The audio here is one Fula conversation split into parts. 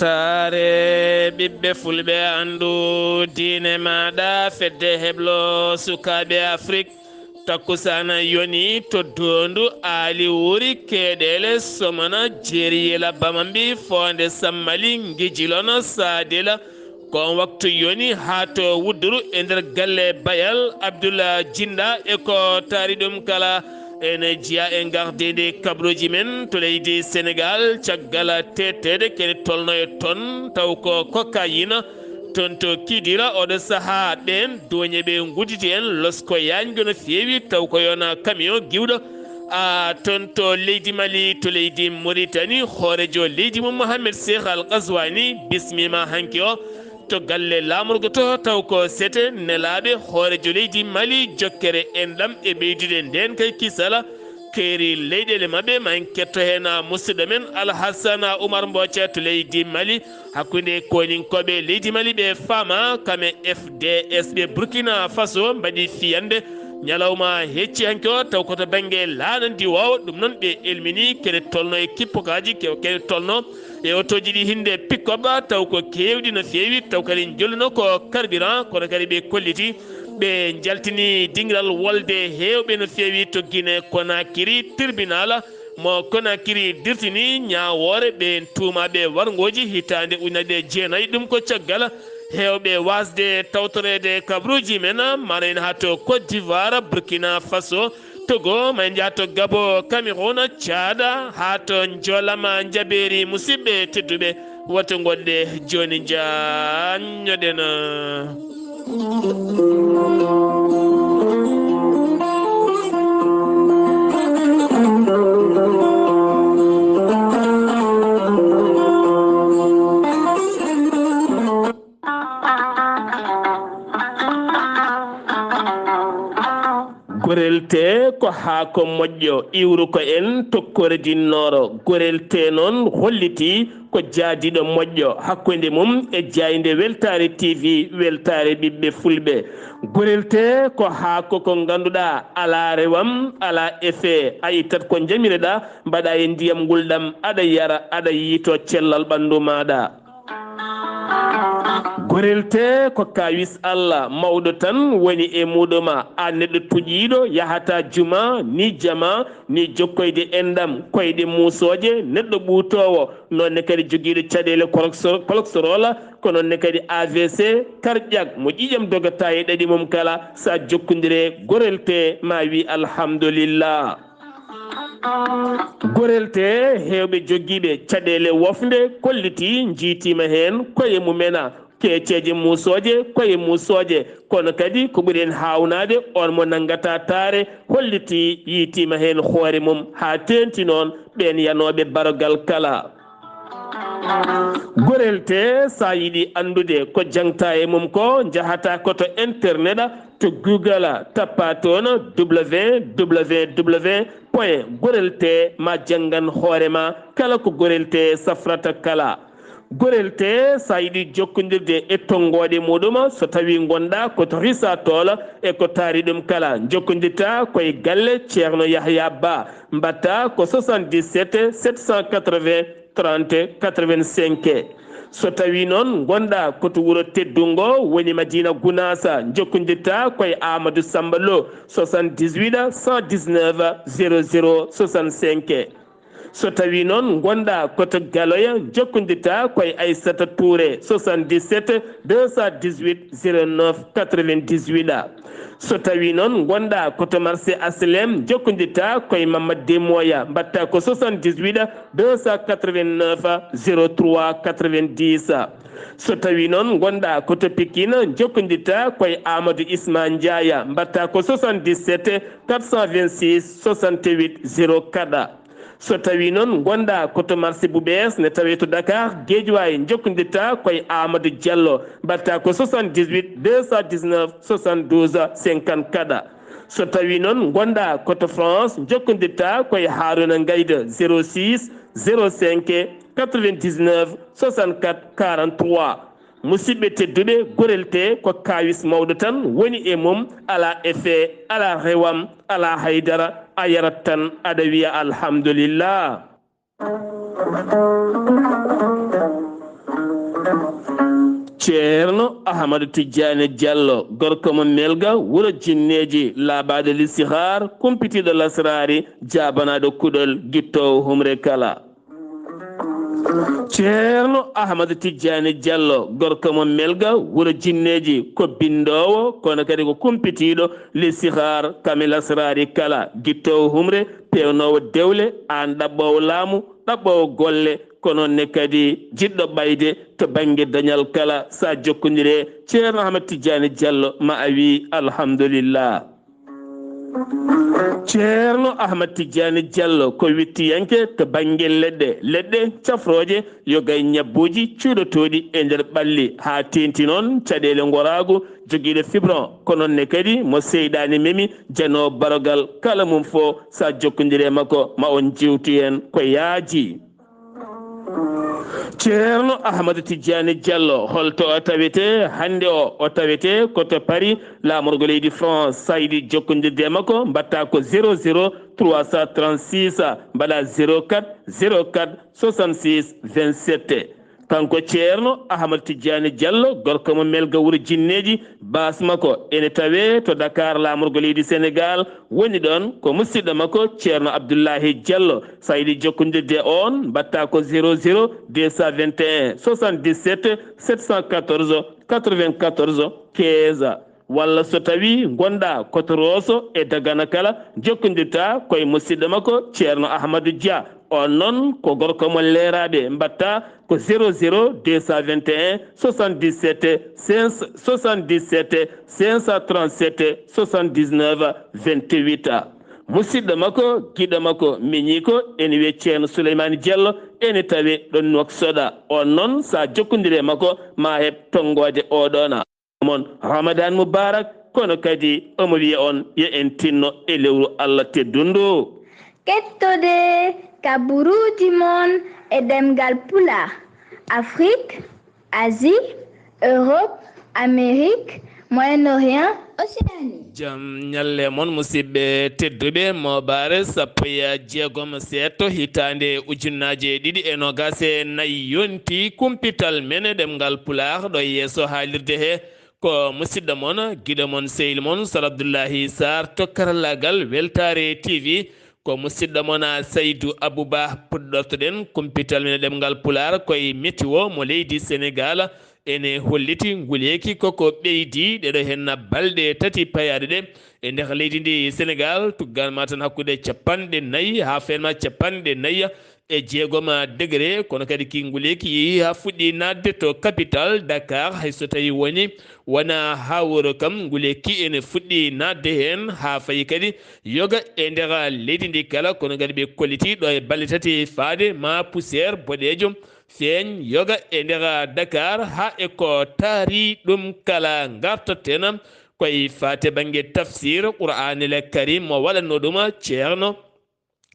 tare ɓiɓɓe fulɓe andu diine maɗa fedde heblo sukaɓe afrique takkusana yoni to dondu ali wuri keɗele somana jeriyela bamambi fonde sammali gijilona sadela kon waktu yoni ha to wudduru e nder galle bayal abdoullah jinda e ko taari ɗum kala ene jiya e gardede kabruji men to leydi sénégal caggal tetede kene tolno e ton taw ko cocaïne ton to kidira oɗo saaha ɓen doñe ɓe guditi en losko yañgo no feewi taw ko yona camion giwɗo ton to leydi mali to leydi mauritanie hoorejo leydi mum mohamed cheikh al kaswani bismima hanki o to galle lamorgo to taw ko sete nelaɓe hoorejo leydi mali jokkere enɗam e ɓeydude nden kay kisala keeri leyɗele mabɓe ma en ketto hen musidɗo men alhassana oumar mbotia to leydi mali hakkude koninkoɓe leydi mali ɓe faama kame fds ɓe burkina faso mbaɗi fiyande ñalawma hecci hanke o taw koto banggue laaɗandi wawa ɗum noon ɓe elmini kene tolno e kippokaji kene tolno e otoji ɗi hinde pikkoɓa taw ko kewɗi no fewi taw kadi jolluno ko carburant kono kadi ɓe kolliti ɓe jaltini dingiral wolde hewɓe no fewi to Guinée Conakry tribunal mo Conakry dirtini ñawore ɓe tuumaɓe wargoji hitande ujunere jeenayyi ɗum ko caggal hewɓe wasde tawtorede kabruji men mana en ha to Côte d'Ivoire Burkina Faso Togo ma en jaa to Gabo Cameroun Tchad ha to Jolama Jaberi musidɓe tedduɓe woto goɗɗe joni jañoɗen gorel te ko haako moƴƴo iwru ko en tokkore dinnoro gorel te noon holliti ko jaadiɗo moƴƴo hakkude mum e jayde weltare tv weltare ɓiɓɓe fulɓe gorel te ko haako ko ganduɗa ala rewam ala effet a ittat ko jamireɗa mbaɗa e ndiyam gulɗam aɗa yara aɗa yiito cellal ɓandu maɗa gorel te ko kawis Allah mawɗo tan woni e muɗuma a neɗɗo tuƴiɗo yahata juma ni jama ni jokkoyde enɗam koyɗe musoje neɗɗo ɓuutowo nonne kadi joguiɗo caɗele cholestérol ko nonne kadi AVC karƴak mo ƴiƴam dogata e ɗaɗi mum kala sa jokkodire gorel te ma wi alhamdulillah gorel te hewɓe joguiɓe caɗele wofde kolliti jiitima hen koye mumena keceje musoje koye musoje kono kadi ko ɓuuri en hawnade on mo nangata taare holliti yiitima hen hoore mum ha tenti noon ɓen yanoɓe barogal kala gorel te sa yiiɗi andude ko jangta e mum ko jahata koto internet to google tappa toon www point gorel te ma janggan hoorema kala ko gorel te safrata kala gorel te sa yiiɗi jokkodirde e tonggode muɗum so tawi gonɗa koto risa tool e ko taari ɗum kala jokkodirta koye galle ceerno yahya ba mbatta ko 77 780 30 85 so tawi noon gonɗa koto wuuro teddungo woni madina gounasa jokkodirta koye amadou samba lo 78 119 00 65 so tawi noon gonɗa koto galoya jokkodirta koye aissata touré 77 218 09 98 so tawi noon gonɗa koto marché aslem jokkodirta koye mamadou demoya mbatta ko 78 289 03 90 so tawi noon gonɗa koto pikine jokkodirta koye amadou isma ndiaya mbatta ko 77 426 68 04 so tawi noon gonɗa koto marché Boubès ne tawe to Dakar Guédiawaye jokkodirta koye Amadou Diallo mbatta ko 78 219 72 54 so tawi noon gonɗa koto France jokkodirta koye Harouna Gaïda 06 05 99 64 43 musidɓe tedduɓe gorel te ko kawis mawɗo tan woni e mum ala effet ala rewam ala haydara a yarat tan aɗa wiya alhamdulillah ceerno ahmadou tidiane diallo gorko mo melga wuro jinneji laabaɗo listihar kumpitiɗo lasrari jabanaɗo kuɗol guittowo humre kala ceerno ahmadou tidiane diallo gorko mo melga wuro jinneji ko bindowo kono kadi ko kumpitiɗo listihar kami lasrari kala guittowo humre pewnowo dewle an ɗaɓɓowo laamu ɗaɓɓowo golle kono ne kadi jiɗɗo ɓayde to banggue dañal kala sa jokkodire ceerno ahmad tidiane diallo ma a wi alhamdulillah ceerno ahmad tidiane diallo ko wittiyanke to banggue leɗɗe cafroje yo gay ñabbuji cuuɗotoɗi e nder ɓalli ha tenti noon caɗele gorago joguiɗo fibron ko nonne kadi mo seyɗani memi jano barogal kala mum fo sa jokkodire makko ma on jewtu hen ko yaaji ceerno ahmadou tidiane diallo holto o tawete hande o tawete koto paris lamorgo leydi france saydi jokkodirde makko mbatta ko 00 336 mbaɗa 04 04 66 27 kanko ceerno ahmadou tidiane diallo gorko mo melga wuuro jinneji bas makko ene tawe to dakar lamorgo leydi sénégal woni ɗon ko musidɗo makko ceerno abdoullahi diallo sa yiɗi jokkodirde on mbatta ko 00 221 77 714 94 15 walla so tawi gonɗa koto rosso e dagana kala jokkodirta koye musidɗo makko ceerno ahmadou dia on noon ko gorko mo leeraɓe mbatta ko 00 221 77 77 537 79 28 musidɗo makko giɗo makko miñi ko ene wiye ceerno souleymane diallo ene tawe ɗon noksoɗa on noon sa jokkodire makko ma heeb tonggode oɗona mon ramadan moubarak kono kadi omo wiya on yo en tinno e lewru allah teddundu kettode kaburuji mon e demgal pula afrique asie europe amérique moyen-orient océanie jam ñalle moon musidɓe tedduɓe mobare sappo e jeegom seeto hitande ujunnaje ɗiɗi e nogase nayyi yonti kumpital men ɗemgal pular ɗo yeeso haalirde he ko musidɗo moon guiɗo moon sehil moon sar abdoullahi sar to karallagal weltare tv ko musidɗo moon saydou abouba puɗɗortoɗen kumpital men ɗemgal pular koye météo mo leydi sénégal ene holliti nguleyki koko ɓeydi ɗeɗo henna balɗe tati payaɗe ɗe e nder leydi ndi sénégal tugganma tan hakkude capanɗe nayyi ha fenma capanɗe nayyi e jeegom degré kono kadi ki nguleyki yeehi ha fuɗɗi nadde to capital dakar hayso tawi wona ha wuro kam nguleyki ene fuɗɗi nadde hen ha fayi kadi yoga e nder leydi ndi kala kono kadi ɓe kolliti ɗo e balɗe tati faade ma poussiére boɗejo feeñ yoga e nder dakar ha e ko taari ɗum kala gartoten koye fate banggue tafsir qur'anil karim mo waɗanno ɗum ceerno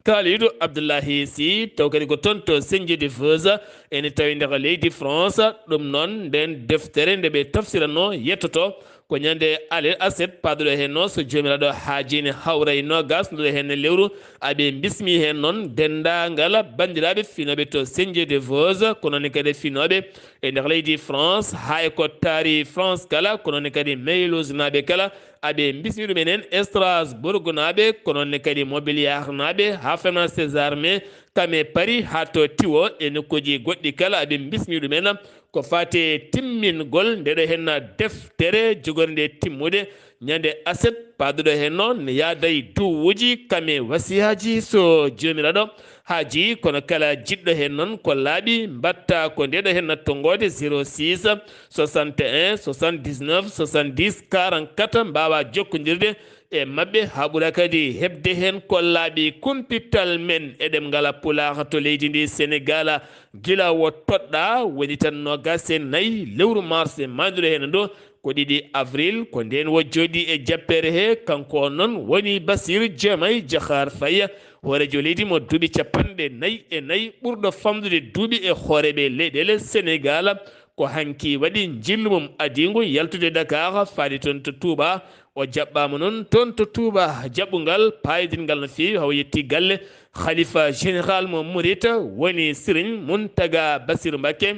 kalidou abdoullahi sy taw kadi ko toon to senjidi feuse ene tawi nder leydi france ɗum noon nden deftere nde ɓe tafsiranno yettoto ko ñande ale aset paduɗo hen noon so jomiraɗo haajini hawray nogas nduɗo hen lewru aɓe bismi hen noon dendagal bandiraɓe finoɓe to senjidi feuse konone kadi finoɓe e nder leydi france hay ko taari france kala konone kadi maylos naɓe kala aɓe bismi ɗumenen strasbourg naɓe kononne kadi mobiliar naɓe ha fema césar mais kame paris ha to tiwo e nokkuji goɗɗi kala aɓe bismi ɗumen ko fate timmingol ndeɗo hen deftere jogorde timmude ñande aset paduɗo hen noon yaaday duwuji kame wasiyaji so jomiraɗo haaji kono kala jiɗɗo hen noon ko laaɓi mbatta ko ndeɗo hen tonggode 06 61 79 70 44 mbawa jokkodirde e mabɓe ha ɓuura kadi hebde hen ko laaɓi kumpital men eɗen ngala pular to leydi ndi sénégal gila wo toɗɗa woni tan nogase nayyi lewru mars manduɗo hen ɗo ko 2 avril ko nden wo jooɗi e jappere he kanko noon woni basir djamay diakhar faye hoorejo leydi mo duuɓi 44 ɓurɗo famdude duuɓi e hooreɓe leyɗele sénégal ko hanki waɗi jillumum adigu yaltude dakar faade toon to touba o jaɓɓama noon toon to touba jaɓɓugal payidingal no fewi haw yetti galle khalifa général mo mourita woni sérigne muntaga basir mbacké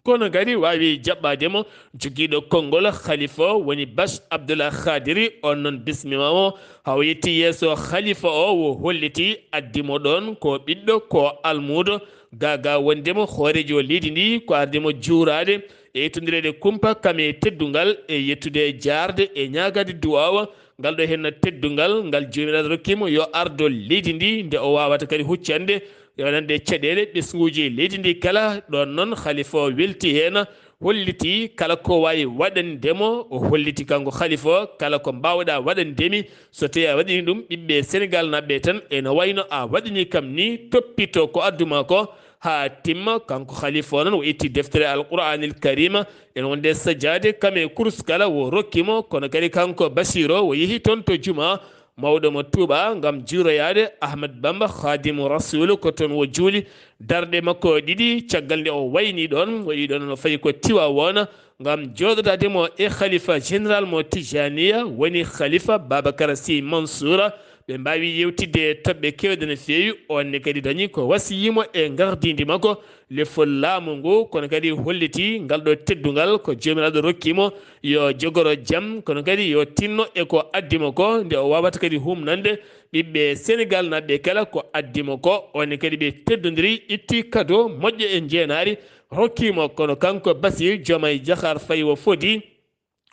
kono gari wawi jaɓɓademo joguiɗo konngol khalifa woni Bache Abdoullah Khadiri on noon bismima o haw yetti yesso khalifa o wo holliti addimo ɗon ko ɓiɗɗo ko almudo gaga wondemo hoorejo leydi ndi ko ardemo juurade e yettodirede kumpa kame teddungal e yettude jarde e ñagade duwawa ngal ɗo henna teddungal ngal jomiraɗo rokkimo yo ardo leydi ndi nde o wawata kadi huccande yonande caɗele ɓesguji leydi ndi kala ɗon noon khalifa o welti hen holliti kala ko wawi waɗandemo o holliti kanko khalifa o kala ko mbawɗa waɗandemi so tawi a waɗini ɗum ɓiɓɓe sénégal naɓɓe tan ene wayno a waɗini kam ni toppito ko adduma ko ha timma kanko khalifa o noon o itti deftere alqouranil karima ene wonde sajade kame course kala wo rokkimo kono kadi kanko basiro o yeehi toon to juma mawɗo mo Touba ngam juuroyade Ahmad Bamba khadimu rasul ko toon wo juuli darɗe makko ɗiɗi caggal nde o wayni ɗon o yi ɗon no fayi ko tiwa wona ngam joɗodademo e khalifa général mo Tijaniya woni khalifa Babacar Sy Mansoura ɓe mbawi yewtidde toɓɓe kewɗe no fewi onne kadi dañi ko wasiyimo e gardidi makko lefol laamu ngu kono kadi holliti ngal ɗo teddungal ko jomiraɗo rokkimo yo jogoro jaam kono kadi yo tinno e ko addimo ko nde o wawata kadi humnande ɓiɓɓe sénégal naɓɓe kala ko addimo ko onne kadi ɓe teddodiri itti kado moƴƴo e jeenari rokkimo kono kanko Bassirou Diomaye Diakhar Faye o foti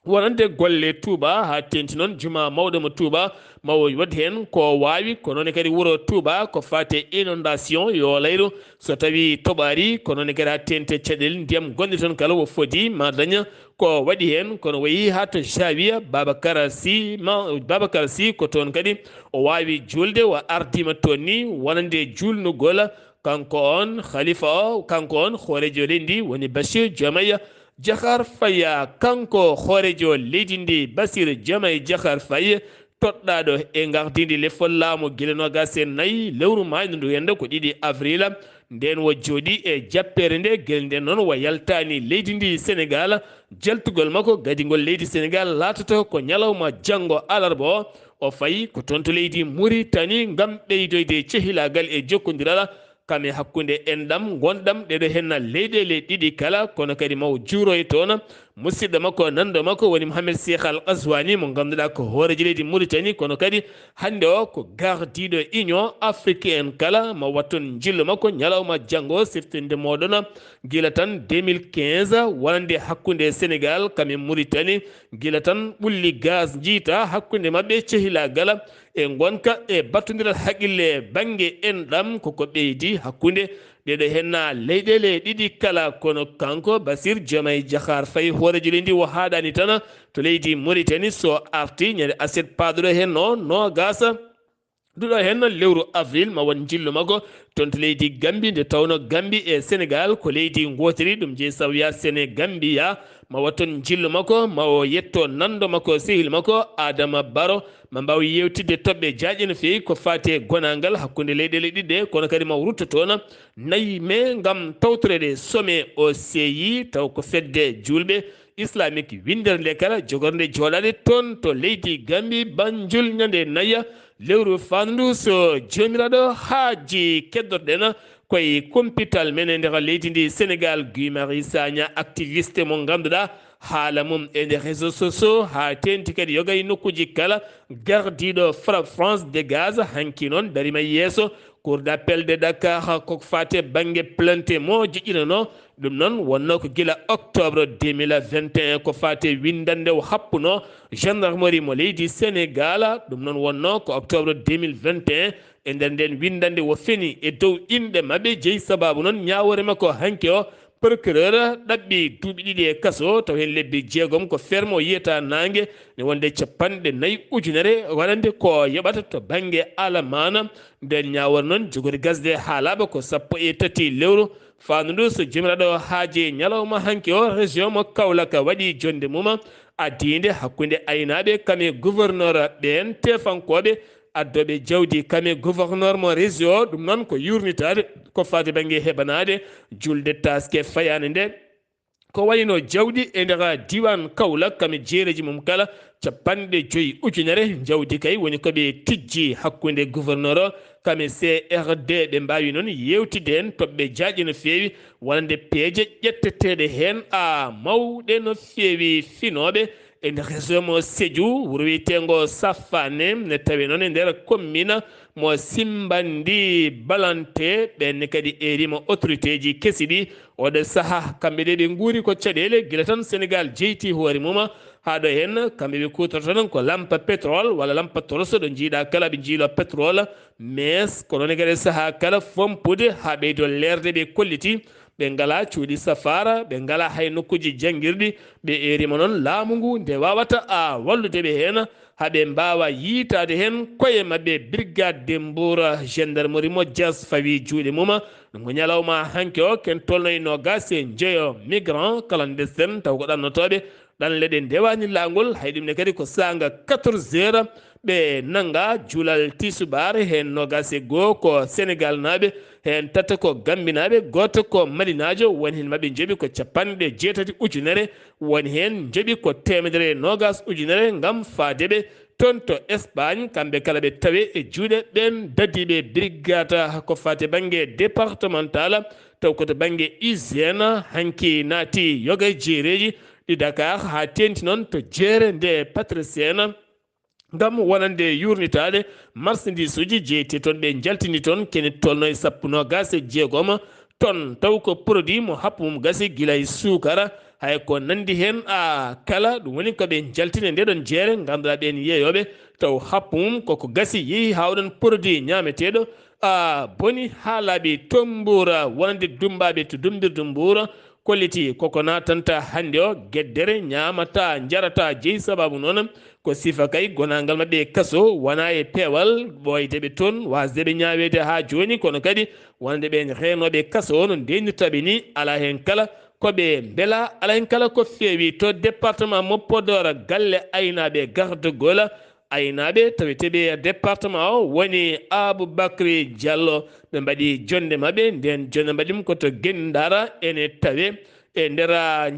wonande golle Touba ha tenti noon juma mawɗo mo Touba mawo wadde hen ko wawi ko noon kadi wuro Touba ko fate inondation yo layru so tawi toɓari ko noon kadi ha tente caɗele ndiyam gonɗe toon kala wo foti ma daña ko waɗi hen kono wayi ha to Jawiya Babacar Sy ko toon kadi o wawi julde o ardima toon ni wonande julnugol kanko on khalifa o kanko on hoorejo leydi woni Bassirou Diomaye Diakhar Faye kanko hoorejo leydi ndi Bassirou Diomaye Diakhar Faye toɗɗaɗo e gardidi lefol laamu guila nogas e nayyi lewru maydu ndu hende ko 2 avril nden wo jooɗi e jappere nde guel nden noon wo yaltani leydi ndi Sénégal jaltugol makko gadigol leydi Sénégal latoto ko ñalawma janggo alarba o fayi ko toon to leydi Mauritanie ngam ɓeydoyde cehilagal e jokkodiral kame hakkunde enɗam gonɗam ɗeɗo henna leyɗele ɗiɗi kala kono kadi maw juuroy toon musidɗo makko nanɗo makko woni Mohamed Cheikh Al Qaswani mo ganduɗa ko hoorejo leydi Mauritanie kono kadi hande o ko gardiɗo union africaine kala mo watton jillo makko ñalawma janggo siftinde moɗon guila tan 2015 wonande hakkunde Sénégal kame Mauritanie guila tan ɓulli gaz jiita hakkunde mabɓe cehilagal e gonka e battodiral haqqille banggue enɗam koko ɓeydi hakkunde ɗeɗo henna leyɗele ɗiɗi kala kono kanko Bassirou Diomaye Diakhar Faye hoorejo leydi wo haɗani tan to leydi Mauritanie so arti ñande aset paɗoɗo hen no gasa duɗo hen lewru avril ma won jillu makko toon to leydi Gambie nde tawno Gambie e Sénégal ko leydi gotiri ɗum jeeyi sawiya Sénégambia ma watton jillu makko ma o yetto nanɗo makko sehil makko Adama Barrow ma mbaw yewtidde toɓɓe jaaƴe no fewi ko fate gonangal hakkunde leyɗele ɗiɗɗe kono kadi ma rutta toon nayi me gam tawtorede sommet o seeyi taw ko fedde julɓe islamique windere nde kala jogorde joɗade toon to leydi Gambie Banjul ñande nayya lewru fandu so jomiraɗo haaji keddotoɗen koye kompital men e nder leydi ndi Sénégal Guy Marius Sagna activiste mo ganduɗa haala mum e nder réseaux sociaux ha tenti kadi yogay nokkuji kala gardiɗo FRAPP France dégage hanki noon darima yeeso cour d'appel de Dakar koko fate banggue plainte mo jiƴƴinano ɗum noon wonno ko guila octobre 2021 ko fate windande o happuno gendarmerie mo leydi Sénégal ɗum noon wonno ko octobre 2021 e nder nden windande wo feni e dow inɗe mabɓe jeeyi sababu noon ñawore makko hanki o procureur ɗaɓɓi duuɓi ɗiɗi e kaso taw hen lebbi 6 ko ferme o yiyata nangue ne wonde 4 ujunere waɗande ko yoɓata to banggue alamana nden ñawore noon jogori gasde haalaɓa ko 13 lewru fandu ndu so jomiraɗo haaji ñalawma hanki o région mo Kaolack waɗi jonde mum addide hakkude aynaɓe kame gouverneur ɓen tefankoɓe addoɓe jawdi kame gouverneur mo région ɗum noon ko yurnitade ko fati banggue heɓanade julde taske fayane nde ko wayno jawdi e nder diwan Kaolack kami jeereji mum kala capanɗe joyi ujunere jawdi kay woni koɓe tijji hakkude gouverneur o kami CRD ɓe mbawi noon yewtide hen toɓɓe jaaƴi no feewi wonande peeje ƴetteteɗe hen mawɗe no feewi finoɓe e nder région mo Sédhiou wuro wiyetengo Safane ne tawi noon e nder commune mo Simbandi Balante ɓenne kadi erima autorité ji kesi ɗi oɗo saaha kamɓe ɗe ɓe guuri ko caɗele guila tan Sénégal jeyti hoore mum haɗo hen kamɓe ɓe kutorto tan ko lampa pétrole walla lampa torso ɗo jiiɗa kala ɓe jiilo pétrole mais ko noon kadi saaha kala fompude ha ɓeydo lerde ɓe kolliti ɓe ngala cuuɗi safara ɓe ngala hay nokkuji jangguirɗi ɓe erima noon laamu ngu nde wawata wallude ɓe hen haɓe mbawa yiitade hen koye mabɓe brigade de Mbour gendarmerie mo Dias fawi juuɗe mum ɗum ko ñalawma hanke o ken tolno e nogas e jeeyo migrant clandestin taw ko ɗannotoɓe ɗan leɗe ndewani laangol hay ɗumne kadi ko sanga 14 heures ɓe nanga juulal tisubare hen nogas e goho ko Sénégal naɓe hen tata ko Gambinaɓe goto ko Malinajo woni hen mabɓe jooɓi ko capanɗe jeetati ujunere woni hen jooɓi ko temedere nogas ujunere gam faadeɓe toon to Espagne kamɓe kala ɓe tawe e juuɗe ɓen dadiɓe brigade ko fate banggue départemental taw koto banggue hygiéne hanki naati yogay jeereji ɗi Dakar ha tenti noon to jeere nde Patricienne gam wonande yurnitade marchandise uji jeeyte toon ɓe jaltini toon kene tolno e sappo nogas e jeegom ton taw ko produit mo happu mum gasi guila e sukara hay ko nandi hen kala ɗum woni koɓe jaltine ndeɗon jeere ganduɗa ɓen yeeyoɓe taw happu mum koko gasi yeehi hawɗon produit ñameteɗo boni ha laaɓi tombura wonande dumbaɓe to dumbirdu Mbour kolliti koko natanta hande o gueddere ñamata jarata jeeyi sababu noon ko sifa kay gonangal mabɓe kaso wona e peewal ɓoydeɓe toon wasdeɓe ñawede ha joni kono kadi wonde ɓe renoɓe kaso o no ndenirtaɓe ni ala hen kala koɓe beela ala hen kala ko feewi to département mo Podor galle aynaɓe gardegol aynaɓe taweteɓe département o woni Aboubacry Diallo ɓe mbaɗi jonde mabɓe nden jonde mbaɗim koto Guendara ene tawe e nder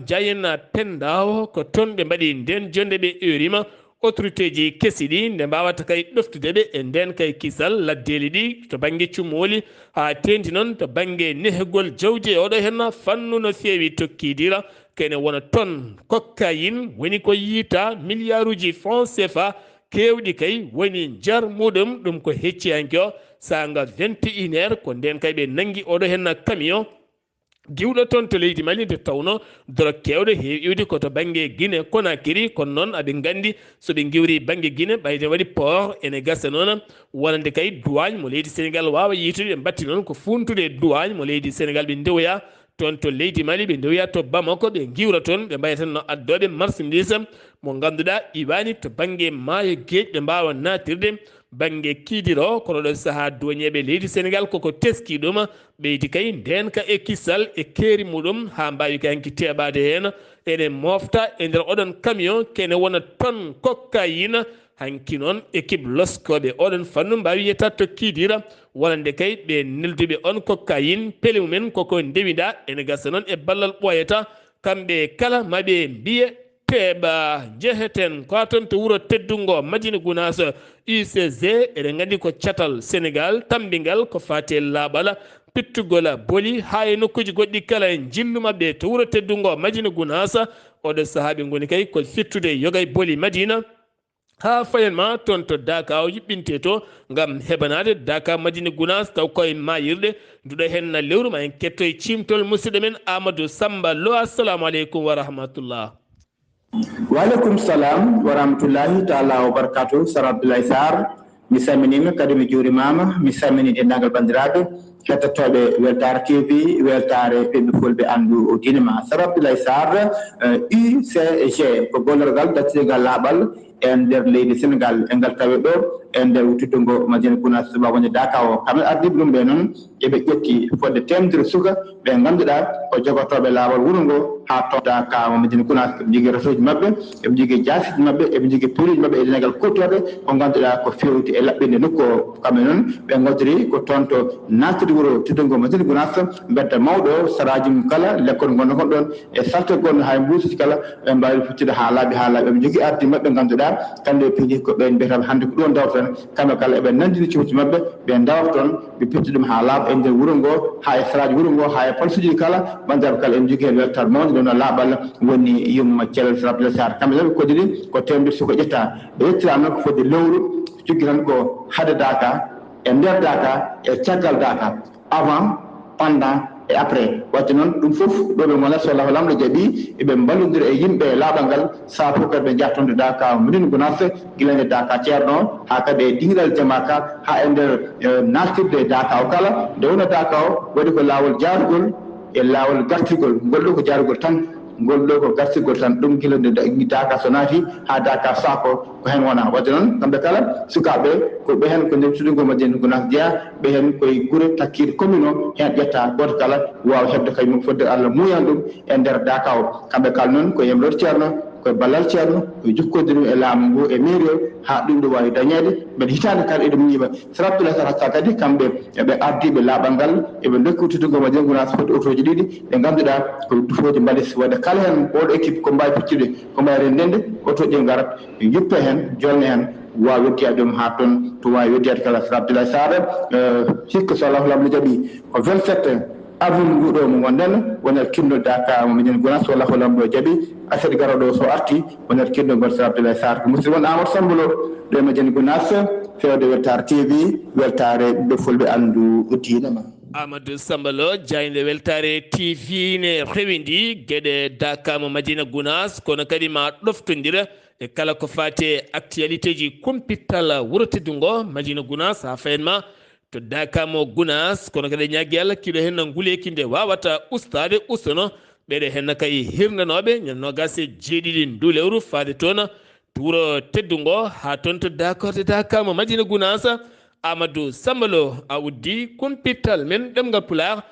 Jayena Pendaw ko toon ɓe mbaɗi nden jonde ɓe eurima autorité ji kesi ɗi nde mbawata kay ɗoftudeɓe e nden kay kisal laddeli ɗi to banggue cumoli ha tenti noon to banggue nehgol jawdi oɗo hen fannu no feewi tokkidira kene wona tonne cocaïne woni ko yiita milliard uji francs CFA kewɗi kay woni jar muɗum ɗum ko hecci hanke o sanga 21 heures ko nden kay ɓe nangui oɗo hen camion diwɗo toon to leydi Mali nde tawno dorog kewɗo heewi iwde koto banggue Guinée Conakry kono noon aɓe gandi soɓe giwri banggue Guinée ɓayde waɗi port ene gasa noon wonande kay douane mo leydi Sénégal wawa yitude ɓe batti noon ko funtude douane mo leydi Sénégal ɓe ndewoya toon to leydi Mali ɓe ndewoya to Bamako ɓe giwra toon ɓe mbayi tan no addoɓe marchandise mo ganduɗa iwani to banggue maayo gueeƴ ɓe mbawa natirde banggue kiidiro kono ɗo saaha douaniéɓe leydi Sénégal koko teski ɗum ɓeydi kay ndenka e kissal e keeri muɗum ha mbawi kay hanki teɓade hen ene mofta e nder oɗon camion kene wona tonne cocaïne hanki noon équipe loskoɓe oɗon fannu mbawi yettat to kiidira wonande kay ɓe nelduɓe on cocaïne peele mumen koko ndewiɗa ene gasa noon e ballal ɓoyata kamɓe kala maɓe mbiye teɓa jeheten ko toon to wuuro teddungo Madina Gounass UCG eɗen gandi ko catal Sénégal tambigal ko fate laaɓala pittugola booli ha e nokkuji goɗɗi kala en jillu mabɓe to wuuro teddungo Madina Gounass oɗo saahaɓe goni kay ko fittude yogay booli Madina ha fayenma toon to Daka o yuɓɓinte to gam heɓanade Daka Madina Gounass taw koye mayirɗe nduɗo hen lewru ma en ketto e cimtol musidɗo men Amadou Samba Lo assalamu aleykum wa rahmatullah. Waleykum salam wa rahmatullahi taala wa barakatuh. Sar Abdoulaye Sarr mi salminima kadi mi juurimama mi salmini dendagal bandiraɓe hettotoɓe Weltare TV weltare ɓeɓe fulɓe andu diine ma. Sar Abdoulaye Sarr UCG ko gollorgal dattigal laaɓal e nder leydi Sénégal e ngal tawe ɗo e nder wuttudungo Madina Gounass wonde Daka o kamɓe ardiɓe ɗum ɓe noon eɓe ƴetti fodde temedere suka ɓe ganduɗa ko jogotoɓe laawol wuuro ngo ha to Daka mo Madina Gounass eɓe jogui réseau ji mabɓe eɓe jogui jasiji mabɓe eɓe jogui police mabɓe e Sénégal kottoɗe ko ganduɗa ko fewti e laɓɓinde nokku o kamɓe noon ɓe goddori ko toon to nattude wuro tidongo Madina Gounass bedda mawɗo saraji mum kala lekkol gonno kon ɗon e salte gonno hay mbusuji kala ɓe mbawi futtude ha laaɓi ɓe jogui ardi mabɓe ganduɗa kamɓe piidi ko ɓen mbiyata hande ko ɗon dawta tan kamɓe kala eɓe nandini cuuɗi mabɓe ɓe dawa toon ɓe pitti ɗum ha laaɓa e nder wuuro ngo ha e saraji wuuro ngo ha e palsuji kala bandiraɓe kala en jogui hen weltare mawde ɗon laaɓal woni yumma Thiel Abdoulaye Sarr kamɓe tan ɓe kodiri ko temedere suko ƴetta ɓe yettirama ko fodde lewru jogui tan ko haade Daka e nder Daka e caggal Daka avant pendant et après wadde noon ɗum foof ɗo ɓe gona so Allah lamɗo jaaɓi eɓe ballodira e yimɓe e laaɓal ngal saa fof kadi ɓe jahtonde Daka Madina Gounass guilande Daka ceerno ha kadi e ɗinguiɗal jamaka ha e nder nastirde Daka o kala nde wona Daka o waɗi ko laawol jaarugol e laawol gartigol ngol ɗo ko jaarugol tan ngol ɗo ko gartigol tan ɗum guilande Daka so naati ha Daka saako ko hen wona wadde noon kamɓe kala sukaɓe ko ɓe hen ko nder cuɗugol Madina Gounass jeeya ɓe hen koye guure takkiɗe commune o hen ƴetta goto kala wawa hebde kañum fodde Allah muyan ɗum e nder Daka o kamɓe kala noon ko yemlode ceerno koye ballal ceerno koye jokkodiri e laamu ngu e mairie o ha ɗum ɗo wawi dañede mbeɗa hitande kala eɗum yiiɓa Sara Abdoulaye Sarr hakka kadi kamɓe eɓe ardiɓe laaɓal ngal eɓe dokki uttudugol Madina Gounass fodde auto ji ɗiɗi ɗe ganduɗa ko dufoji mbaɗi wadde kala hen oɗo équipe ko mbawi piccude ko mbawi rendende auto ɗi garat yuppe hen jolne hen wawi weddiyade ɗum ha toon to wawi weddiyade kala Sara Abdoulaye Sarr hikka so Allah lamɗo jaaɓi ko 27 avril nguɗo mo gonɗen wonat kinno Daka mo Madina Gounass walla ko lamɗo jaaɓi aset garoɗo so arti wonat kinnogol Sara Abdoulaye Sarr ko musidɗo won Amadou Sambolo ɗo e Madina Gounass fewde weltare TV weltare ɓiɓɓe fulɓe andu diinama Amadou Sambalo jayde weltare TV ne rewindi gueɗe Daka mo Madina Gounass kono kadi ma ɗoftodira e kala ko fate actualité ji kumpital wuuro teddungo Madina Gounass ha fayenma to Daka mo Gounass kono kadi ñagui Allah kiɗo hen no nguleki nde wawata ustade ustano ɓeɗe henna kay hirnanoɓe ñannogase jeeɗiɗi ndu lewru faade toon to wuuro teddungo ha toon to dakorde Daka mo Madina Gounass Amadou Sambalo a uddi kumpital men ɗemgal Pulaar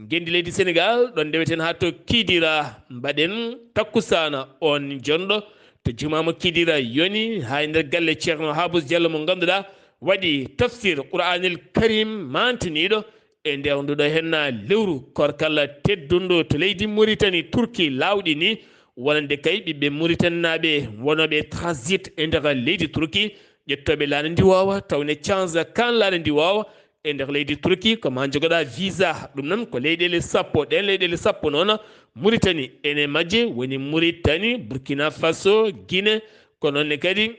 gendi leydi Sénégal ɗon ndeweten ha to Kidira mbaɗen takkusana on jonɗo to jumama Kidira yoni ha nder galle ceerno Habous Diallo mo ganduɗa waɗi tafsir Qur'anil Karim mantiniɗo e nder nduɗo henna lewru korkalla teddunɗo to leydi Mauritanie Turki lawɗi ni wonande kay ɓiɓɓe Mauritanie naɓe wonoɓe transit e nder leydi Turki ƴettoɓe laaɗa ndiwowa tawne cange kan laaɗa ndiwowa e nder leydi Turki koma jogoɗa visa ɗum noon ko leyɗele sappo ɗen leyɗele sappo noon Mauritanie ene majje woni Mauritanie Burkina Faso Guinée ko noonne kadi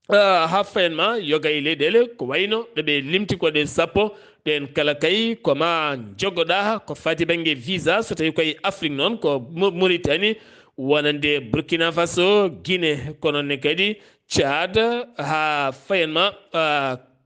ha fayenma yoga e leyɗele ko wayno ɗoɓe limti koɗe sappo ɗen kala kay koma jogoɗa ko fati banggue visa so tawi koye Afrique noon ko Mauritanie wonande Burkina Faso Guinée ko noonne kadi Tchad ha fayenma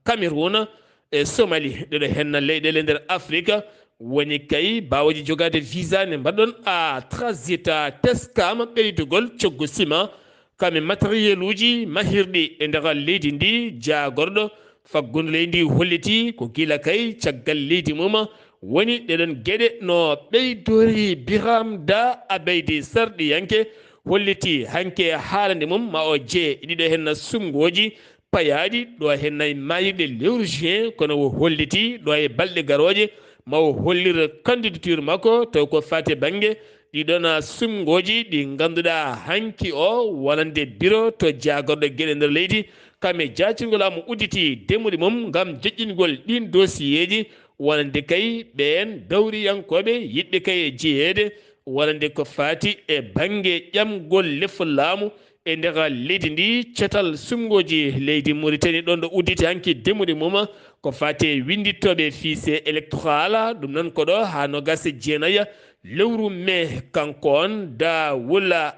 Cameroun e Somalie ɗeɗo henna leyɗele nder Afrique woni kay bawaji jogade visa ne mbaɗon a transit teskama ɓeydugol coggu sima kame matériel uji mahirɗi e nder leydi ndi jagorɗo faggudu leydi holliti ko gila kay caggal leydi mum woni ɗeɗon gueɗe no ɓeydori Biram Da Abeydi Sarɗiyanke holliti hanke haalande mum ma o jee ɗiɗo henna sumgoji payaɗi ɗo henna mayirɗe lewru juin kono o holliti ɗo e balɗe garoje ma o hollira candidature makko taw ko fate banggue ɗiɗon sumgoji ɗi ganduɗa hanki o wonande bureau to jagorɗo gueɗe nder leydi kame jacingol amo udditi demuɗe mum gam joƴƴingol ɗin dossier ji wonande kay ɓen dawriyankoɓe yiɗɓe kay jeeyede wonande ko fati e banggue ƴamgol lefol laamu e nder leydi ndi cetal sumgoji leydi Mauritanie ɗon ɗo udditi hanki demuɗe mum ko fati windittoɓe fichier électoral ɗum noon ko ɗo ha nogase jeenaya lewru mai kanko on Dawoula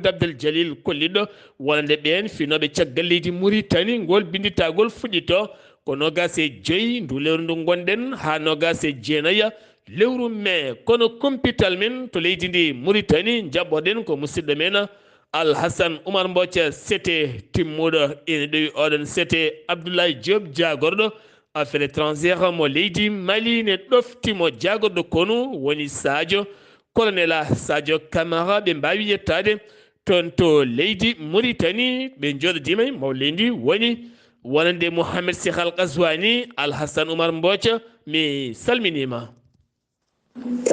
Abdel Jalil kolliɗo wonande ɓen finoɓe caggal leydi Mauritanie ngol binditagol fuɗɗito ko nogase joyyi ndu lewru ndu gonɗen ha nogase jeenaya lewru mai kono kumpital men to leydi ndi Mauritanie jabboɗen ko musidɗo men Alhassane Oumar Mbocca sete timmuɗo ene ɗowi oɗon sete Abdoulaye Diop jagorɗo affaire étrangère mo leydi Mali ne ɗoftimo jagorɗo konu woni Sadio colonel Sadio Camara ɓe mbawi yettade toon to leydi Mauritanie ɓe joɗodima maw leydi woni wonande Mouhamed Cheikh Al Qazwani Alhassan Oumar Mbodj mi salminima.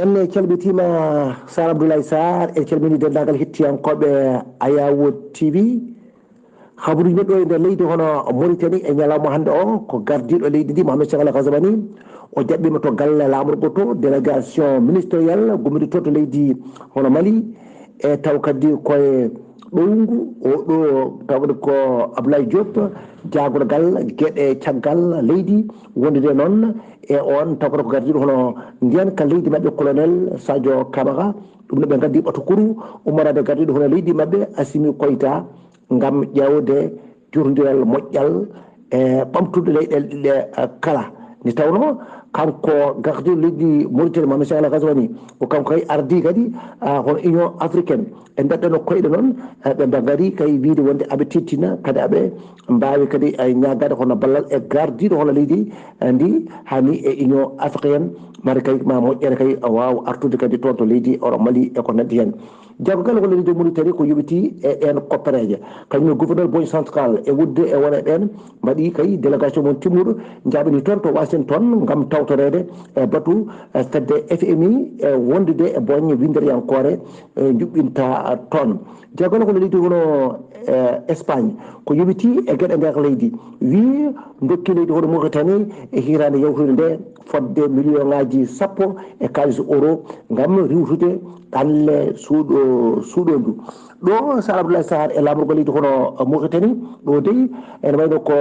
en calmitima Sar Abdoulaye Sarr en calmini dendagal hettiyankoɓe Ayawo TV habaruji men ɗo e nder leydi hono Mauritanie e ñalawma hannde o ko gardiɗo leydi ndi Mouhamed Cheikh Al Qazwani o jaɓɓima to galle lamorgo to délégation ministériel gummiɗo to leydi hono Mali e taw kadi koye ɗowngu o ɗo tawde ko Abdoulaye Diop jagorgal gueɗe caggal leydi wondude noon e on tawkata ko gardiɗo hono ndiyan ka leydi mabɓe colonel Sadio Camara ɗum ne ɓe gaddi ɓato kuru ummarade gardiɗo hono leydi mabɓe Assimi Koïta gam ƴewde jurodiral moƴƴal e ɓamtude leyɗele ɗiɗe kala ni tawno kanko gardiɗo leydi Mauritanie Mouhamed Cheikh Al Qazwani o kanko kay ardi kadi hono Union africaine e daɗɗeno koyɗe noon ɓe gari kay wiide wonde aɓe tettina kadi aɓe mbawi kadi ñagade hono ballal e gardiɗo hono leydi ndi hani e Union africaine mari kay ma moƴƴere kay wawa artude kadi toon to leydi oɗo Mali e ko nandi hen jaggogal ko leydi Mauritanie ko yoɓiti e ɗen koppereje kañum gouverneur boñ central e wudde e wone ɓen mbaɗi kay délégation mon timmuɗo jaɓani toon to Washington gam tawtorede e batu fedde FMI e wondude e boñ winderiyankore juɓɓinta toon jaggogal ko leydi hono Espagne ko yoɓiti e gueɗe nder leydi wi dokki leydi hono Mauritanie e hirande yawtude nde fodde million ngaji 10 e kaliss euro gam riwtude ɗalle suuɗondu ɗo Sar Abdoulaye Sarr e lamorgo leydi hono Mauritanie ɗo dey ene wayno ko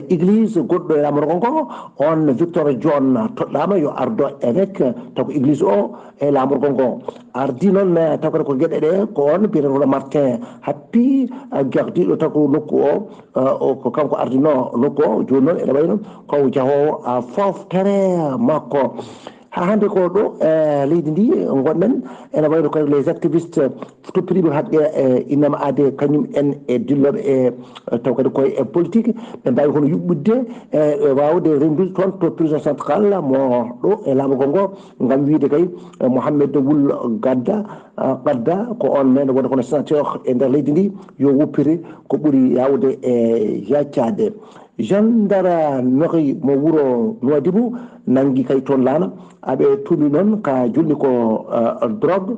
église goɗɗo e lamorgo ngo on Victor John toɗɗama yo ardo évêque taw ko église o e lamorgo ngo ardi noon tawkata ko gueɗe ɗe ko on mbiyeten hono Martin Happi gardiɗo taw ko nokku o ko kanko ardino nokku o joni noon ene wayno ko jahowo foftere makko ha hande ko ɗo leydi ndi gonɗen ene wayno kadi les activistes toppiriɓe haqqe innama ade kañum en e dilloɓe e taw kadi koye e politique ɓe mbawi hono yuɓɓudde e wawde rendude toon to prison central mo ɗo e laamugo ngo gam wiide kay Mouhamed Wul Gadda ko on men woni kono sénateur e nder leydi ndi yo woppire ko ɓuuri yawde e yaccade gendarmerie mo wuuro Nouadhibou nangi kay toon laana aɓe tuumi noon ka julni ko drogue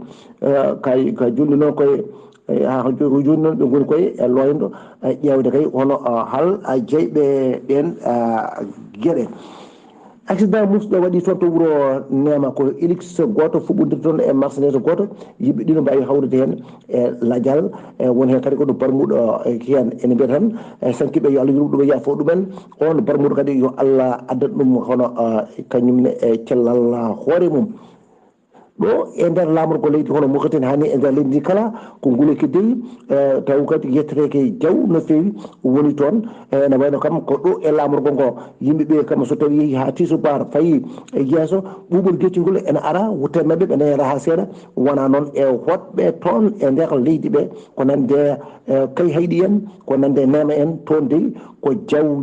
ka julni noon koye joni noon ɓe goni koye e loydo ƴewde kay hono hal jeyɓe ɗen gueɗe accident musɗo waɗi toon to wuuro Nema ko élix goto fuɓɓude toon e marchandise goto yimɓe ɗino mbawi hawrude hen e ladial woni hen kadi ko ɗo barmuɗo hen ene mbiyata tan sankiɓe yo Allah yurmo ɗum e yaafo ɗumen on barmuɗo kadi yo Allah addat ɗum hono kañumne e cellal hoore mum ɗo e nder lamorgo leydi hono Mauritanie hani e nder leydi ndi kala ko nguleki deyi taw kadi yettereke jaw no fewi woni toon ene wayno kam ko ɗo e lamorgo ngo yimɓeɓe kam so tawi yeehi ha tisubar fayi e yeeso ɓuuɓol geccingol ene ara wutte mabɓe ɓe nayata ha seeɗa wona noon e woɗɓe toon e nder leydi ɓe ko nande kay hayɗi en ko nande Nema en toon dey ko jaw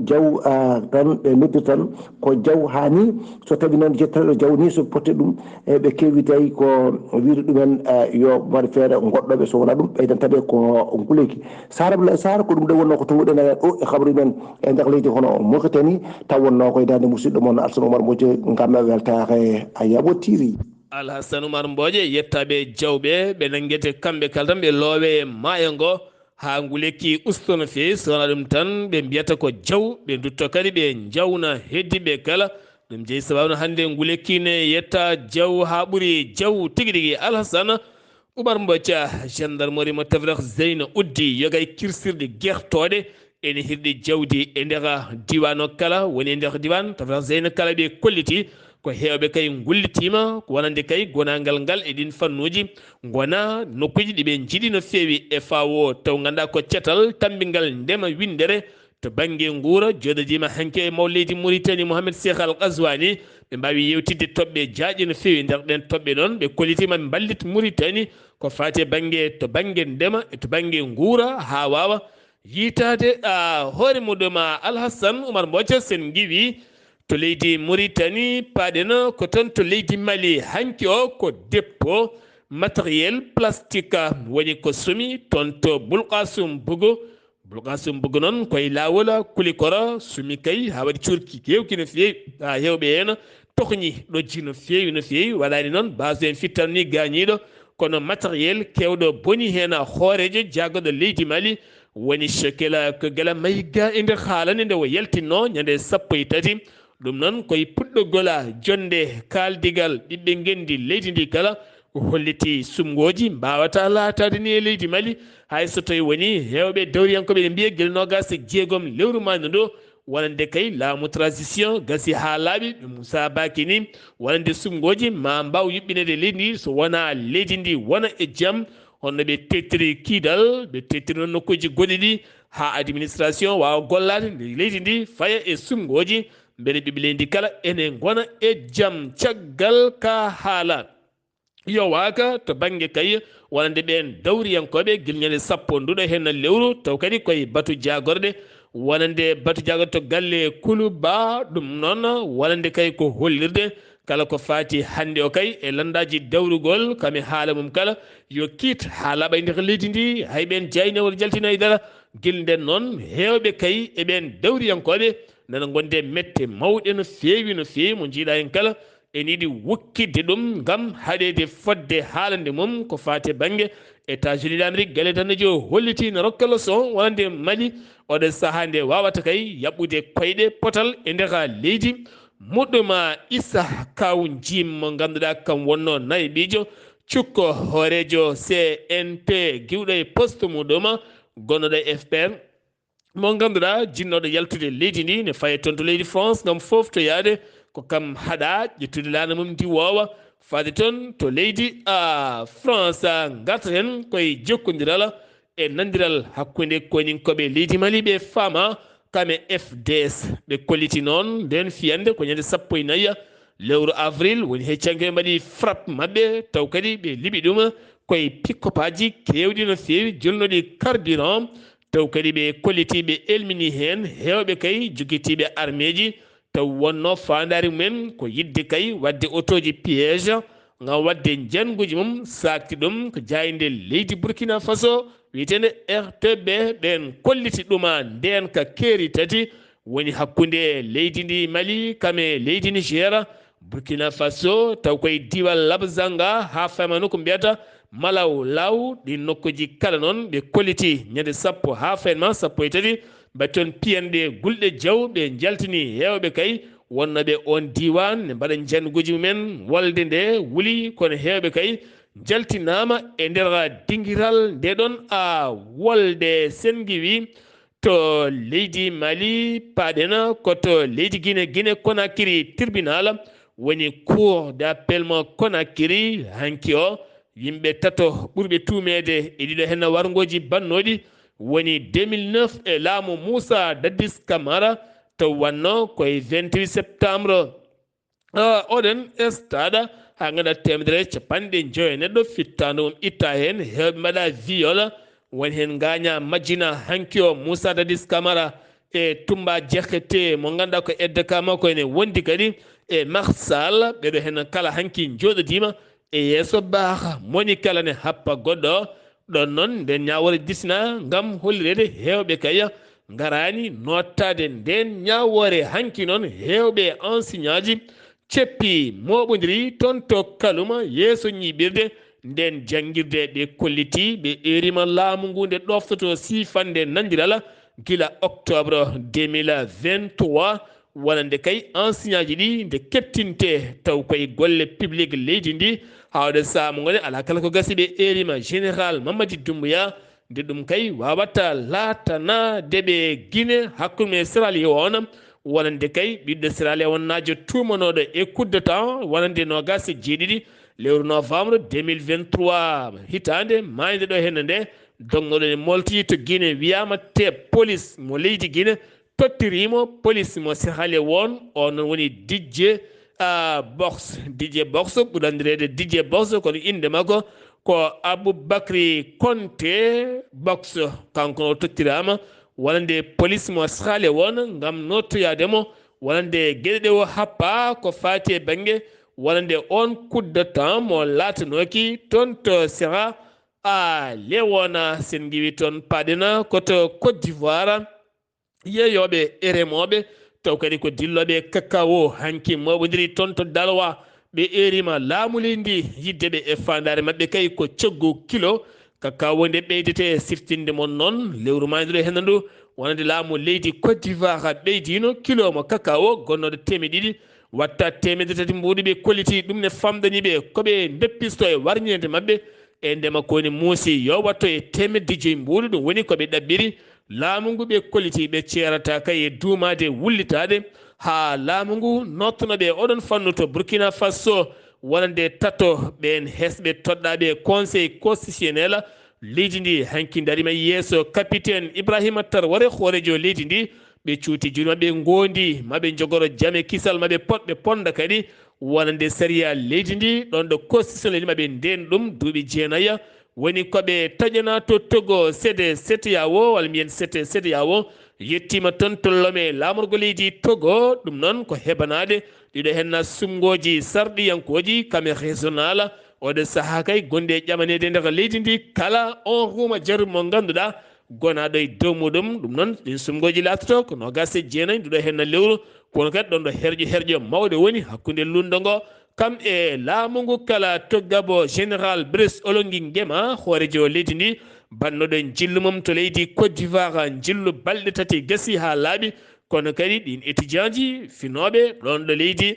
tan ɓe noddi tan ko jaw hani so tawi noon jettere jaw ni so potte ɗum ɓe kewitay ko wiide ɗumen yo mbaɗ feere goɗɗoɓe so wona ɗum ɓeydantaɓe ko nguleki Sar Abdoulaye Sarr ko ɗum de wonno ko towɗen ɗo e habaru men e nder leydi hono Mauritanie taw wonno koye dande musidɗo moon Alhassan Oumar Mbodj gam weltare a yaɓottiri Alhassan Oumar Mbodj yettaɓe jawɓe ɓe nanguete kamɓe kala tan ɓe loowe maayo ngo ha nguleki ustono fewi sowona ɗum tan ɓe mbiyata ko jaw ɓe dutto kadi ɓe jawna heddiɓe kala ɗum jeeyi sababno hannde ngulekine yetta jaw ha ɓuuri jaw tigui rigui Alhassan Oumar Mbodj gendarmerie mo Tafrak Zeyna uddi yogay kirsirɗe guertoɗe ene hirɗi jawdi e nder diwan o kala woni e nder diwan Tafrak Zeyna kala ɓe kolliti ko hewɓe kay gullitima ko wonande kay gonangal ngal e ɗin fannuji gona nokkuji ɗiɓe jiiɗi no fewi e fawo taw ganduɗa ko ceetal tambingal ndema windere to banggue guura joɗodima hanke e maw leydi Mauritanie Mouhamed Cheikh Al Qazwani ɓe mbawi yewtidde toɓɓe jaaƴe no fewi nder ɗen toɓɓe ɗon ɓe kollitima ballit Mauritanie ko fati banggue to banggue ndema e to banggue guura ha wawa yitade hoore muɗum Alhassan Oumar Mbodj sen giwi to leydi Mauritanie paɗeno ko toon to leydi Mali hanki o ko dépôt matériel plastique woni ko somi toon to Boulkassoum Bougou bulgasum bugunon koy lawala kulikora sumi kay hawadi curki kewki no feewi ha hewɓe hen tohñi ɗojji no feewi waɗani noon base en fittanni gañiɗo kono matériel kewɗo boni hen hoorejo jaggoɗo leydi Mali woni shekela ko gala mayga e nder haalande nde o yaltinno ñande 13 ɗum noon koye puɗɗogola jonde kaldigal ɓiɓɓe gendi leydi ndi kala ko holliti sumgoji mbawata latade ni e leydi Mali hay so tawi woni hewɓe dawriyankoɓe ɗe mbiya guel nogas e jeegom lewru mande ɗo wonande kay laamu transition gasi ha laaɓi ɓe Moussa Baki ni wonande sumgoji ma mbaw yuɓɓinede leydi ndi so wona leydi ndi wona e jaam honno ɓe tettiri kiidal ɓe tettiri noon nokkuji goɗɗi ɗi ha administration wawa gollade nde leydi ndi faya e sumgoji beele ɓiɓɓe leydi ndi kala ene gona e jaam caggal ka haala yowaka to banggue kay wonande ɓen dawriyankoɓe guila ñande 10 nduɗo hen lewru taw kadi koye batu jagorɗe wonande batu jagorɗe to galle Kuluba ɗum noon wonande kay ko hollirde kala ko fati hande o kay e landaji dawrugol kami haala mum kala yo kiit ha laaɓa nder leydi ndi hay ɓen jaynewol jaltina e dara guila nden noon hewɓe kay eɓen dawriyankoɓe nana gonde mette mawɗe no feewi mo jiiɗa hen kala en yiɗi wukkidde ɗum gam haɗede fodde haalande mum ko fate banggue États-Unis d'Amérique gale danejo holliti no rokka leçon wonande Mali oɗo saaha nde wawata kay yaɓɓude koyɗe potal e nder leydi muɗɗuma Issa Kaw Jim mo ganduɗa kam wonno nayibijo cukko hoorejo CNP giwɗo e poste muɗuma gonnoɗo FPR mo ganduɗa jinnoɗo yaltude leydi ndi ne faye toon to leydi France gam foftoyade ko kam haɗa ƴettude lana mum ndi wowa fade toon to leydi France garta hen koye jokkodiral e nandiral hakkude koninkoɓe leydi Mali ɓe faama kame FDS ɓe kolliti noon nden fiyande ko ñande 14 lewru avril woni heccankoɓe mbaɗi frappe mabɓe taw kadi ɓe liɓi ɗum koye pikkopaji kewɗi no fewi jolnoɗi carburant taw kadi ɓe kolliti ɓe elmini hen hewɓe kay joguitiɓe armeji taw wonno fandari mumen ko yidde kay wadde autoji piège gam wadde janguji mum sakti ɗum ko jayde leydi Burkina Faso witende RTB ɓen kolliti ɗuma nden ka keeri tati woni hakkude leydi ndi Mali kame leydi Niger Burkina Faso taw koye diwal Labzanga ha famano ko mbiyata Malaw law ɗi nokkuji kala noon ɓe kolliti ñande 10 ha fenma 13 batton piyanɗe gulɗe jaw ɓe jaltini hewɓe kay wonnoɓe on diwan ne mbaɗa janguji mumen wolde nde wuuli kono hewɓe kay jaltinama e nder dinguiral ndeɗon wolde Sengiwi to leydi Mali paɗena koto leydi Guinée Conakry tribunal woni cour d'appel mo Conakry hanki o yimɓe tato ɓurɓe tumede e ɗiɗo hen wargoji bannoɗi woni 2009 e laamu Moussa Dadis Camara to wanno koye 28 septembre oɗon stade ha ganduɗa 150 neɗɗo fittano itta hen hewɓe mbaɗa viol woni hen gaña majjina hanki o Moussa Dadis Camara e Tumba Diakité mo ganduɗa ko edde ka makko ene wondi kadi e Marsal ɓeɗo hen kala hanki joɗodima e yeeso baaha moni kala ne happa goɗɗo ɗon noon nden ñawore disna gam hollirede hewɓe kay garani nottade nden ñawore hanki noon hewɓe enseignant ji ceppi moɓodiri toon to kaluma yeeso ñiɓirde nden jangguirde ɓe kolliti ɓe erima laamu ngu nde ɗoftoto sifande nandirala gila octobre 2023 wonande kay enseignant ji ɗi nde kettinte taw koye golle public leydi ndi hawde saamo ngone ala kala ko gasi ɓe erima général Mamadi Doumbouya nde ɗum kay wawata latana deɓe Guinée hakkude Sierra Leone wonande kay ɓiɗɗo Sierra Leone najo tumanoɗo e coup de temps wonande nogas e jeeɗiɗi lewru novembre 2023 hitande mayde ɗo henne nde dongoɗo ne molti to Guinée wiyama te police mo leydi Guinée tottirimo police mo Sierra Leone on noon woni DJ Box ɓurandirede DJ Box kono inde makko ko Aboubacry Konté Box kanko o tottirama wonande police mo Sierra Leone gam nottoyademo wonande gueɗe ɗe o happa ko fati e banggue wonande on coup de temps mo latanoki toon to Sierra lewona sen giwi toon paɗena koto Côte d'Ivoire yeeyoɓe e remoɓe taw kadi ko dilloɓe cacao hanki moɓodiri toon to dalwa ɓe erima laamu leydi yiddeɓe e fandare mabɓe kay ko coggu kilo cacao nde ɓeydete siftinde mon noon lewru mandiɗo henna ndu wonande laamu leydi Côte d'Ivoire ɓeydino kilo mo cacao gonnoɗo 200 watta 300 mbuɗuɓe kolliti ɗum ne famdaniɓe koɓe deppisto e warñede mabɓe e ndema koni muusi yo watto e 500 mbuɗu ɗum woni koɓe ɗaɓɓiri laamu ngu ɓe kolliti ɓe ceerata kay e duumade wullitade ha laamu ngu nottonoɓe oɗon fannu to Burkina Faso wonande tato ɓen hesɓe toɗɗaɓe conseil constitutionnel leydi ndi hanki darima yeeso capitaine Ibrahima Traoré hoorejo leydi ndi ɓe cuuti joni maɓɓe gondi maɓe jogoro jaame kisal maɓe potɓe ponda kadi wonande sariya leydi ndi ɗon ɗo constitution leydi maɓe nden ɗum duuɓi jeenaya woni koɓe taƴana to Togo sede CEDEAO walla mbiyen CEDEAO yettima toon tollome lamorgo leydi Togo ɗum noon ko hebanade ɗiɗo henna sumgoji sarɗiyankoji kame régional oɗo saaha kay gonde ƴamanede nder leydi ndi kala on ruuma jaru mo ganduɗa gonaɗo e dow muɗum ɗum noon ɗin sumgoji latoto ko nogas e jeenayyi ɗiɗo henna lewru kono kadi ɗon ɗo herƴo mawɗo woni hakkude lundo ngo kam e laamu ngu kala toggabo général Brice Oligui Nguema hoorejo leydi ndi bannoɗo jillu mum to leydi Côte d'Ivoire jillu balɗe 3 gasi ha laaɓi kono kadi ɗin étudiant ji finoɓe ɗon ɗo leydi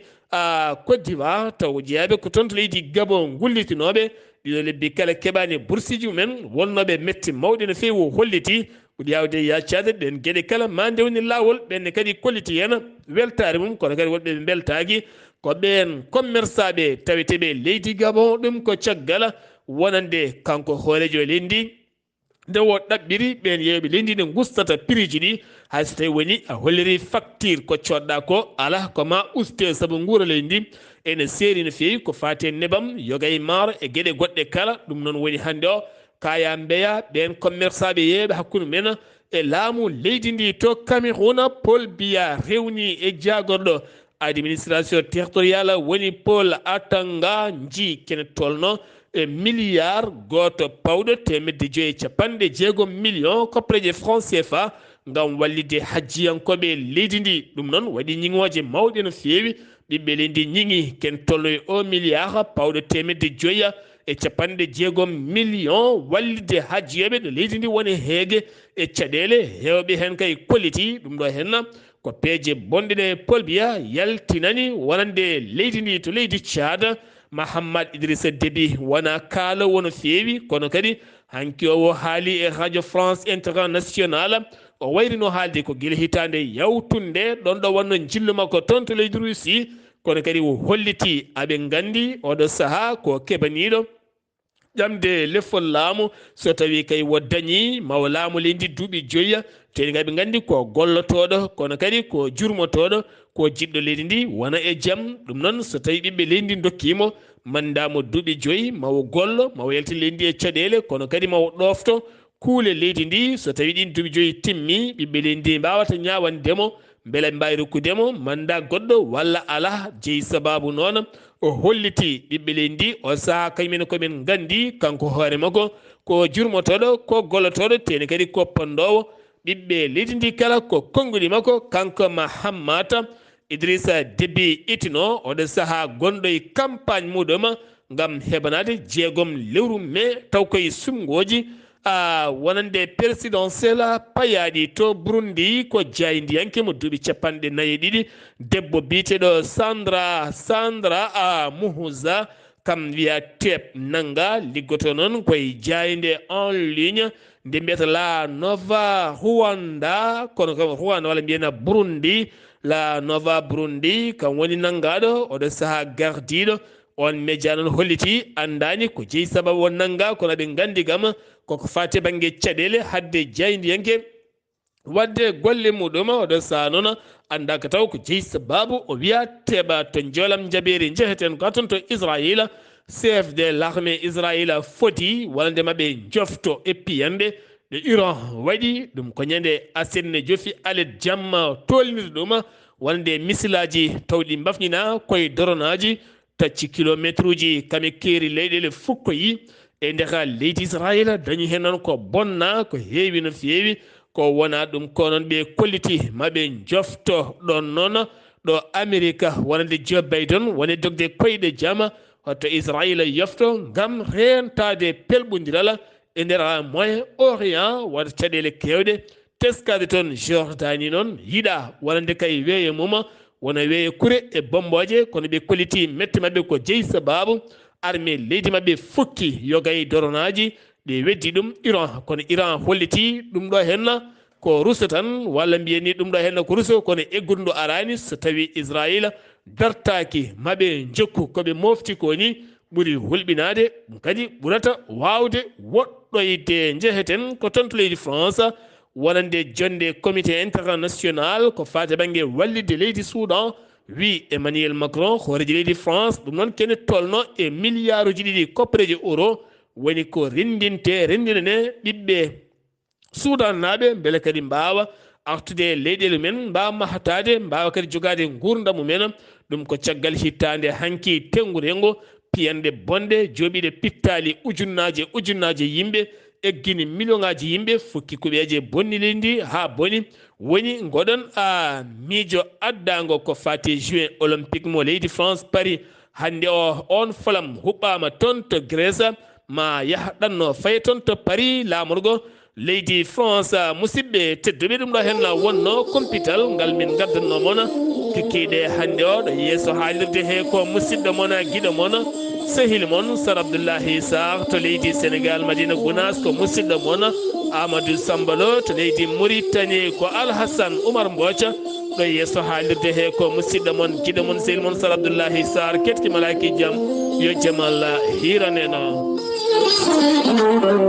Côte d'Ivoire taw jeeyaɓe ko toon to leydi Gabon gullitinoɓe ɗiɗo lebbi kala keɓani boursiji mumen wonnoɓe metti mawɗi no feewi holliti ɓuuri yawde yaccade ɗen gueɗe kala ma ndewni lawol ɓenne kadi kolliti hen weltare mum kono kadi wonɓe ɓe beltaki ko ɓen commerçant ɓe taweteɓe leydi Gabon ɗum ko caggal wonande kanko hoorejo leydi ndi nde o ɗaɓɓiri ɓen yewɓe leydi ndi gustata prix ji ɗi hay so tawi woni a holliri facture ko coɗɗa ko ala ko ma uste saabu guura leydi ndi ene seeri no feewi ko fate nebam yogay maaro e gueɗe goɗɗe kala ɗum noon woni hande o kaya mbeya ɓen commerçant ɓe yeeɓe hakkude men e laamu leydi ndi to Cameroun Paul Biya rewni e jagorɗo administration territorial woni Paul Atanga ji kene tolno e milliard goto pawɗo 550 million koppreje franc CFA ngam wallide hajjiyankoɓe leydi ndi ɗum noon waɗi ñiŋoje mawɗe no feewi ɓiɓɓe leydi ñiŋi ken tolno e 1 milliard pawɗo 550 million wallide hajjiyoɓe ɗo leydi ndi woni heege e caɗele hewɓe hen kay kolliti ɗum ɗo henna ko peeje bonɗe ɗe Paul Biya yaltinani wonande leydi ndi to leydi Tchad Mahamad Idrissa Déby wona kaalo wono feewi kono kadi hanki o haali e radio France international o wayrino haalde ko guila hitande yawtunde ɗon ɗo wonno jillu makko toon to leydi Russie kono kadi o holliti aɓe gandi oɗo saaha ko keɓaniɗo ƴamde lefol laamu so tawi kay wo dañi mawo laamu leydi duuɓi 5 teni kay ɓe gandi ko gollotoɗo kono kadi ko jurmotoɗo ko jiɗɗo leydi ndi wona e jaam ɗum noon so tawi ɓiɓɓe leydi ndi dokkimo mandamo duuɓi 5 mawo gollo mawo yalti leydi ndi e caɗele kono kadi mawo ɗofto kuule leydi ndi so tawi ɗin duuɓi 5 timmi ɓiɓɓe leydi ndi mbawata ñawandemo beele ɓe mbawi rokkudemo manda goɗɗo walla ala jeeyi sababu noon o holliti ɓiɓɓe leydi ndi o saaha kañumen komin gandi kanko hoore makko ko jurmotoɗo ko gollotoɗo teni kadi ko pondowo ɓiɓɓe leydi ndi kala ko konnguli makko kanko Mahammata Idrissa Déby itino oɗo saaha gonɗo e campagne muɗum ngam heɓanade 6 lewru mai taw koye sumgoji wonande présidentiel payaɗi to Burundi ko jaydiyanke mo duuɓi 42 debbo biteɗo Sandra Muhuza kam wiya tep nanga liggoto noon koye jayde en ligne nde mbiyata la Nova Rwanda kono kam Rwanda walla mbiyana Burundi la Nova Burundi kam woni nangaɗo oɗo saaha gardiɗo on média noon holliti andani ko jeeyi sababu o nanga kono ɓe gandi gam koko fate banggue caɗele hadde jaydiyanke wadde golle muɗum oɗo saaha noon andaka taw ko jeeyi sababu o wiya teɓa to joolam jaɓeri jeheten ko toon to Israël chef de l'armée Israël foti walde maɓe jofto e piyande ɗo Iran waɗi ɗum ko ñande asenne jofi alet jamma tolnir ɗum wonde misilaji tawɗi mbafnina koye doronaji tacci kilométre uji kame keeri leyɗele fukkoyi e ndeka leydi israila dañi hen noon ko bonna ko heewi no feewi ko wona ɗum ko noon ɓe kolliti maɓe jofto ɗon noon ɗo Amerika wonande Joe Biden woni dogde koyɗe jama hoto Israila yofto gam rentade pelɓodiral e nder Moyen Orient wata caɗele kewɗe teskade toon Jordanie noon yiɗa wonande kay weeye mum wona weeye kure e bomboje kono ɓe kolliti mette mabɓe ko jeeyi sababu armée leydi mabɓe fukki yogay doronaji ɓe weddi ɗum Iran kono Iran holliti ɗum ɗo henna ko russo tan walla mbiyeni ɗum ɗo henna ko russo kono eggudu arani so tawi Israila dartaki maɓe jokku koɓe mofti ko ni ɓuuri hulɓinade ɗum kadi ɓurata wawde woɗɗoyde jeheten ko toon to leydi France wonande jonde comité international ko fate banggue wallide leydi Soudan wi Emmanuel Macron horeji leydi France ɗum noon kene tolno e milliard uji ɗiɗi koppareji euro woni ko rendinane ɓiɓɓe Soudan naɓe beele kadi mbawa artude leyɗele men mbawa mahatade mbawa kadi jogade gurdam mumen ɗum ko caggal hittande hanki tenggudengo piyande bonde jooɓiɗe pittali ujunnaje yimɓe eggini million ngaji yimɓe fukki kuɓeje bonni leydi ha boni woni goɗon miijo addago ko fati juin olympique mo leydi France Paris hande o on flam huɓɓama toon to Grèce ma yaha ɗanno faye toon to Paris lamorgo leydi France musidɓe tedduɓe ɗum ɗo hen wonno compital ngal min gaddanno moon kikkiɗe hande o ɗo yeeso haalirde he ko musidɗo moon guiɗo moon sehil moon Sar Abdoullahi Sarr to leydi Sénégal Madina Gounass ko musidɗo moon Amadou Sambalo to leydi Mauritanie ko Alhassane Oumar Mbothia ɗo yeeso haalirde he ko musidɗo moon guiɗo moon sehil moon Sar Abdoullahi Sarr ketki malaki jaam yo jaam Allah hiraneno